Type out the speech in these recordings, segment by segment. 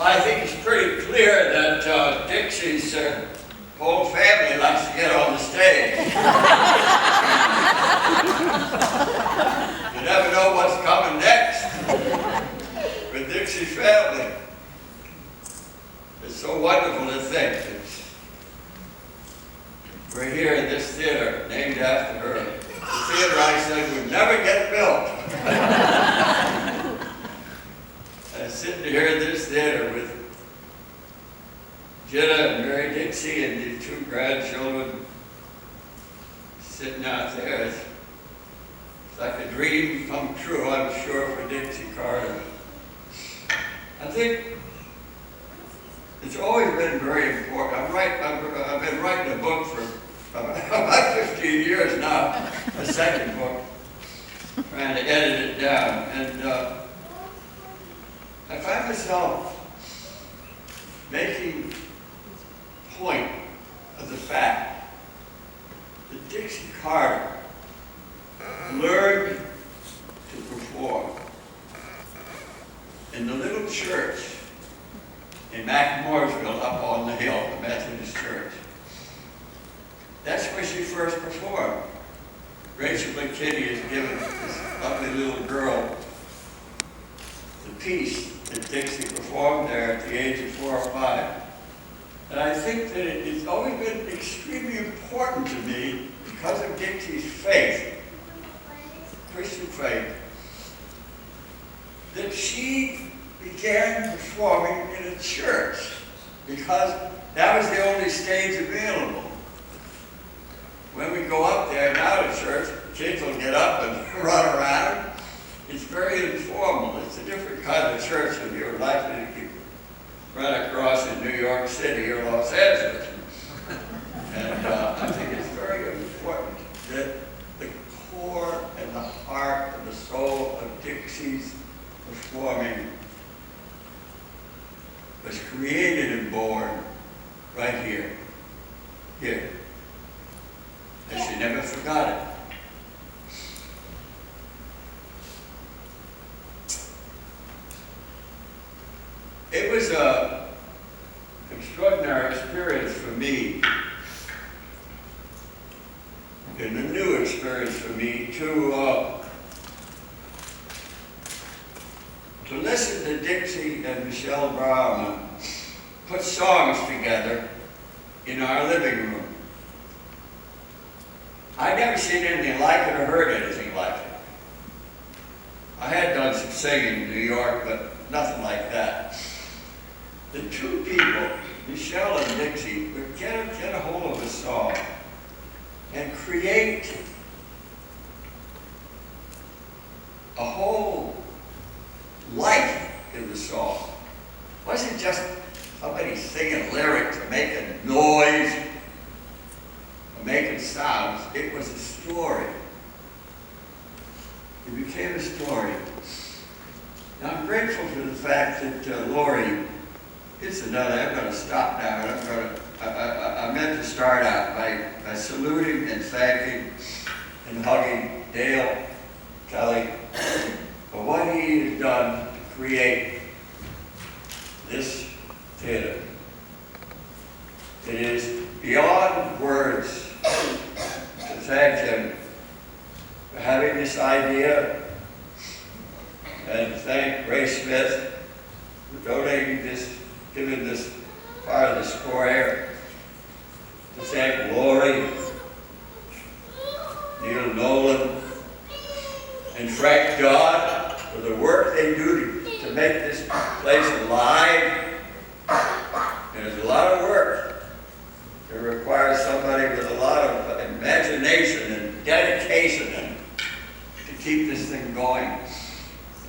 I think it's pretty clear that Dixie's whole family likes to get on the stage. You never know what's coming next with Dixie's family. It's so wonderful to think that we're here in this theater named after her. The theater I said would never get built. I'm sitting here in this theater with Jenna and Mary Dixie and these two grandchildren sitting out there. It's like a dream come true, I'm sure, for Dixie Carter. I think it's always been very important. I've been writing a book for about 15 years now, a second book, trying to edit it down. And I find myself making point of the fact that Dixie Carter learned to perform in the little church in McMooresville up on the hill, the Methodist Church. That's where she first performed. Rachel McKinney has given this lovely little girl the piece that Dixie performed there at the age of 4 or 5. And I think that it's always been extremely important to me because of Dixie's faith, Christian faith, that she began performing in a church because that was the only stage available. When we go up there now to church, kids will get up and run around. It's very informal. It's a different kind of church than you're likely to run across in New York City or Los Angeles. And I think it's very important that the core and the heart and the soul of Dixie's performing was created and born right here. Here. And she never forgot it. It was an extraordinary experience for me, and a new experience for me to listen to Dixie and Michelle Brown put songs together in our living room. I'd never seen anything like it or heard anything like it. I had done some singing in New York, but nothing like that. The two people, Michelle and Dixie, would get a hold of a song and create a whole life in the song. It wasn't just somebody singing lyrics or making noise or making sounds. It was a story. It became a story. Now I'm grateful for the fact that Lori, incidentally, I'm going to stop now, and I meant to start out by saluting and thanking and hugging Dale Kelly for what he has done to create this theater. It is beyond words to thank him for having this idea, and thank Ray Smith for donating this, giving this part of the score here, to thank Lori, Neil Nolan, and Frank Dodd for the work they do to make this place alive. And it's a lot of work. It requires somebody with a lot of imagination and dedication and to keep this thing going.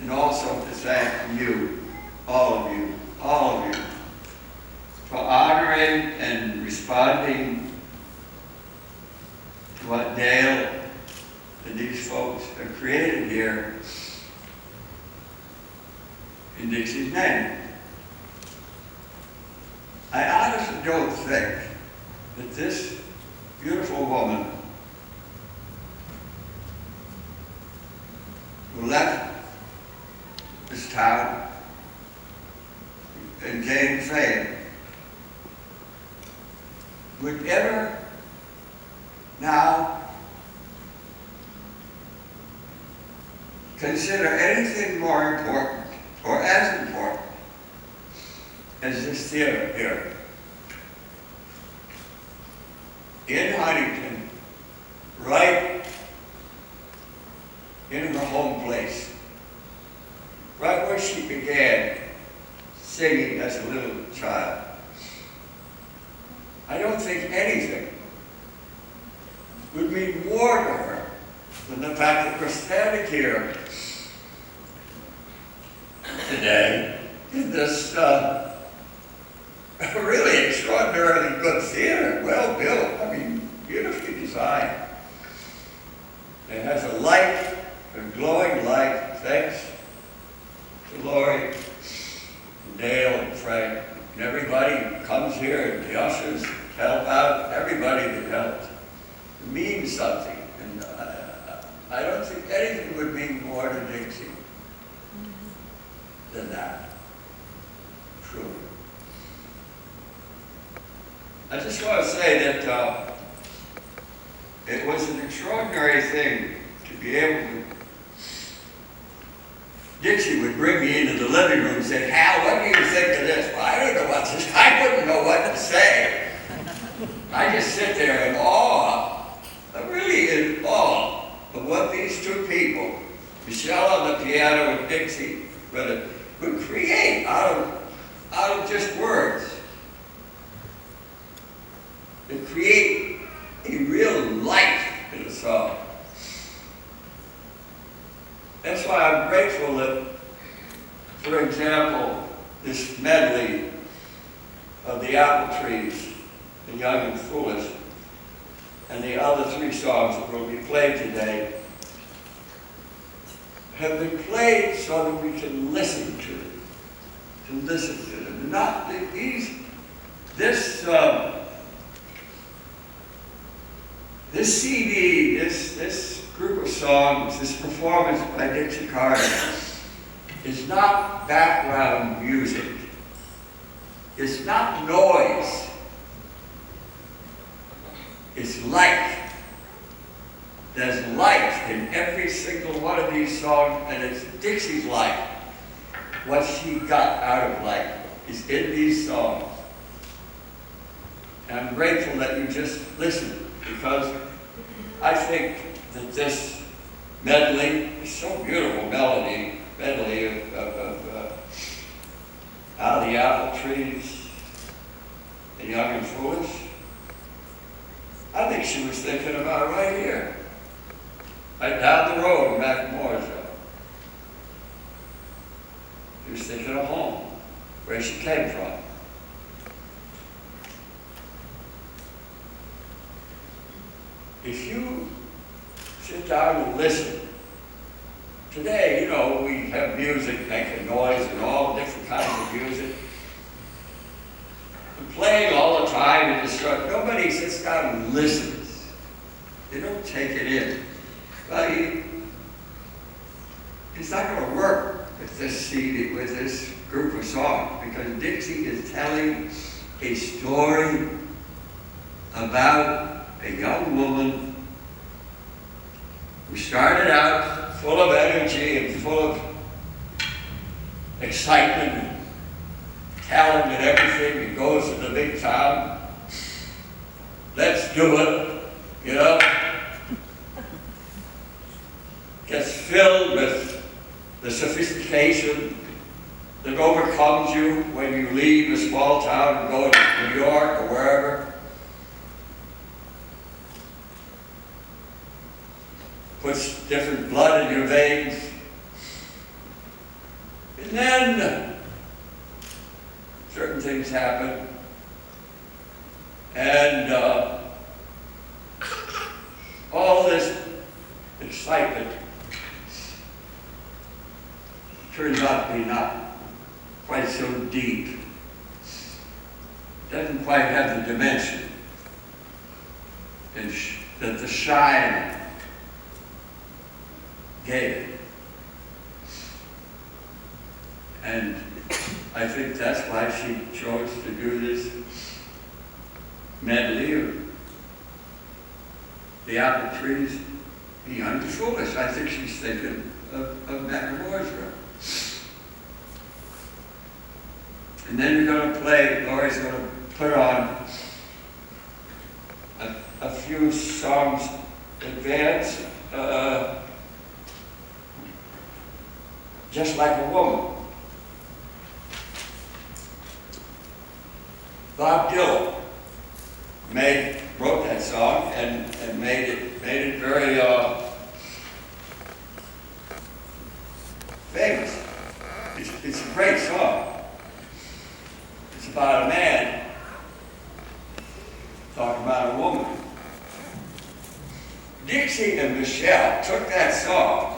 And also to thank you, all of you, for honoring and responding to what Dale and these folks have created here in Dixie's name. I honestly don't think that this beautiful woman who left this town, and gain fame would ever now consider anything more important or as important as this theater here in Huntingdon, right in her home place, right where she began singing as a little child. I don't think anything would mean more to her than the fact that we're standing here today in this really extraordinarily good theater, well built, I mean, beautifully designed. It has a light, a glowing light, thanks to Lori, and Dale, and Frank, and everybody who comes here, and the ushers help out, everybody that helped. It means something, and I don't think anything would mean more to Dixie than that, truly. I just want to say that it was an extraordinary thing to be able to. Dixie would bring me into the living room and say, "Hal, what do you think of this?" Well, I don't know what to say. I wouldn't know what to say. I just sit there in awe. I'm really in awe of what these two people, Michelle on the piano and Dixie, would create out of just words. To create a real life in a song. That's why I'm grateful that, for example, this medley of the Apple Trees, The Young and Foolish, and the other three songs that will be played today have been played so that we can listen to them, And not this CD, this group of songs, this performance by Dixie Carter is not background music. It's not noise. It's light. There's light in every single one of these songs, and it's Dixie's light. What she got out of light is in these songs. And I'm grateful that you just listened, because I think that this medley is so beautiful, medley of Out of the Apple Trees, The Young and Foolish. I think she was thinking about right here, right down the road in McMoorersville. She was thinking of home, where she came from. If you sit down and listen, today, we have music making noise and all different kinds of music. And playing all the time and destruct. Nobody sits down and listens. They don't take it in. Well, it's not going to work with this CD, with this group of songs, because Dixie is telling a story about a young woman who started out full of energy and full of excitement and talent and everything, and goes to the big town. Let's do it, Gets filled with the sophistication that overcomes you when you leave a small town and go to New York or wherever. Puts different blood in your veins. And then certain things happen. And all this excitement turns out to be not quite so deep. Doesn't quite have the dimension that the shine gave it. And I think that's why she chose to do this medley of the apple trees beyond the foolish. I think she's thinking of McEvoy's room. And then you're going to play, Laurie's going to put on a few songs advance, Just Like a Woman. Bob Dylan wrote that song and made it very famous. It's a great song. It's about a man talking about a woman. Dixie and Michelle took that song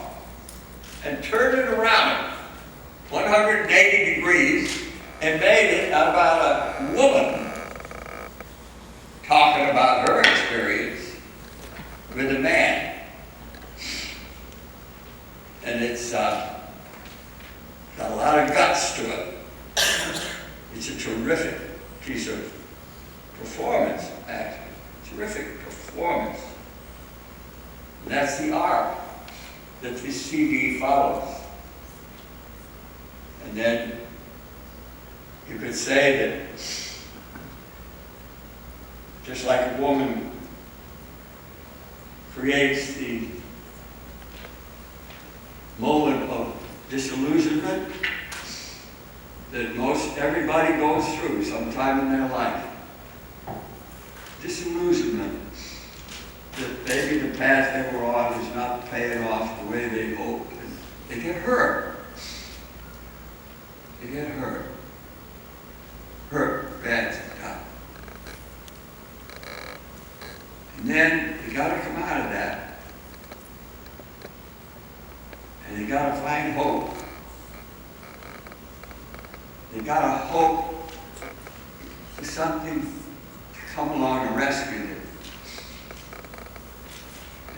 and turned it around 180 degrees and made it about a woman talking about her experience with a man. And it's got a lot of guts to it. It's a terrific piece of performance, actually. Terrific performance. And that's the arc that this CD follows. And then you could say that just like a woman creates the moment of disillusionment that most everybody goes through sometime in their life. Disillusionment that maybe the path they were on is not paying off the way they hoped. And they get hurt. They get hurt. Hurt bad stuff. And then you got to come out of that. And you got to find hope. You got to hope for something to come along and rescue you.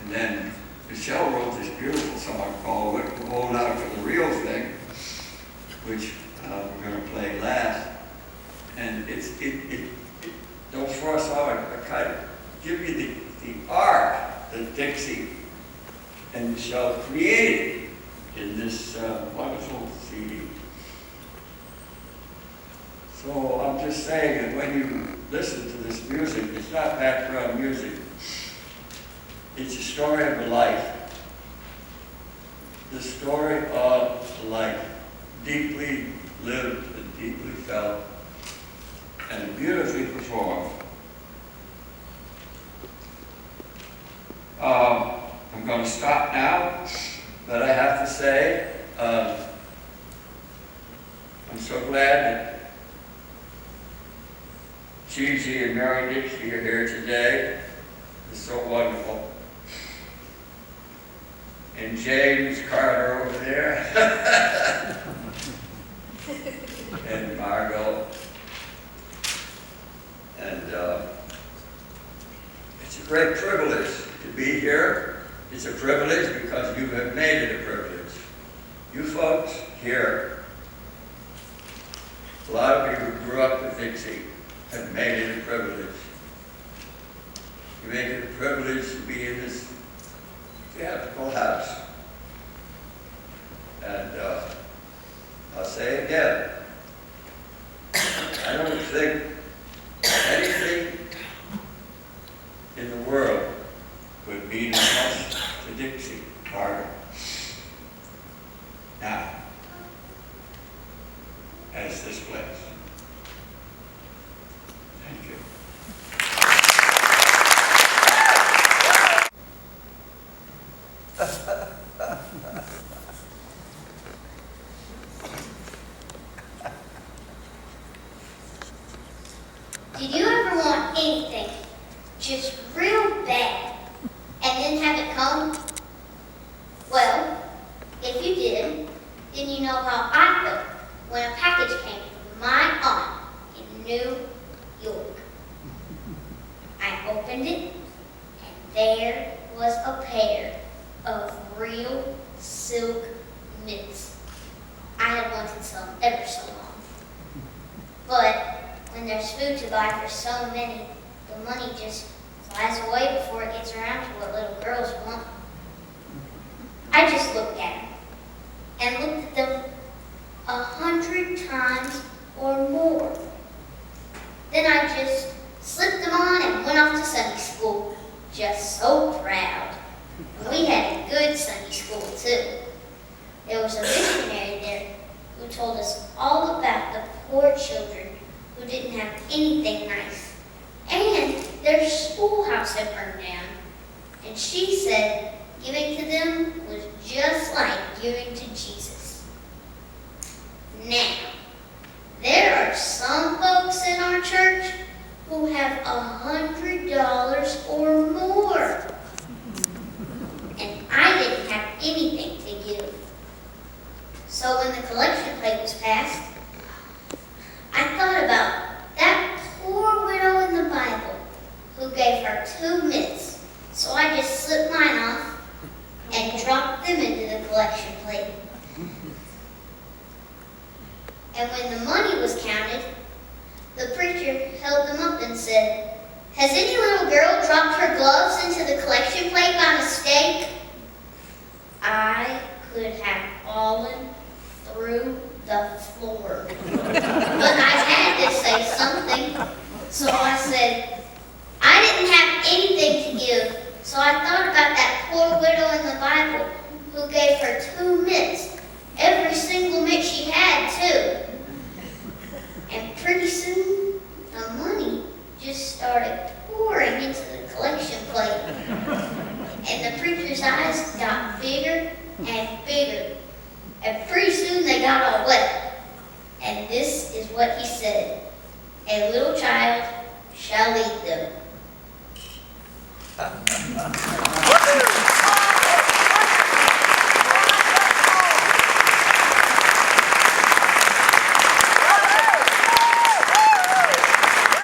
And then Michelle wrote this beautiful song called Hold Out for the Real Thing, which we're going to play last. And those four songs kind of give you the arc that Dixie and Michelle created in this wonderful CD. So I'm just saying that when you listen to this music, it's not background music. It's a story of a life. The story of a life, deeply lived and deeply felt, and beautifully performed. I'm going to stop now, but I have to say, I'm so glad that Gigi and Mary Dixie are here today. It's so wonderful. And James Carter over there. And Margot. And it's a great privilege to be here. It's a privilege because you have made it a privilege. You folks here, a lot of people who grew up with Dixie, have made it a privilege. You make it a privilege to be in this theatrical house. And I'll say again, I don't think anything in the world would mean as much to Dixie Carter now as this place. Thank you. Did you ever want anything just real bad and then have it come? Well, if you did, then you know how I felt when a package came from my aunt in New York. I opened it, and there was a pair of real silk mitts. I had wanted some ever so long. But when there's food to buy for so many, the money just flies away before it gets around to what little girls want. I just looked at them and looked at them 100 times or more. Then I just slipped them on and went off to Sunday school, just so proud. And we had a good Sunday school too. There was a missionary there who told us all about the poor children who didn't have anything nice. And their schoolhouse had burned down. And she said giving to them was just like giving to Jesus. Now, there are some folks in our church who have $100 or more. And I didn't have anything to give. So when the collection plate was passed, I thought about that poor widow in the Bible who gave her 2 mitts. So I just slipped mine off and dropped them into the collection plate. And when the money was counted, the preacher held them up and said, "Has any little girl dropped her gloves into the collection plate by mistake?" I could have fallen through the floor. But I had to say something. So I said, "I didn't have anything to give, so I thought about that poor widow in the Bible who gave her 2 mitts, every single mitt she had too." And pretty soon, the money just started pouring into the collection plate. And the preacher's eyes got bigger and bigger. And pretty soon they got all wet. And this is what he said: "A little child shall lead them."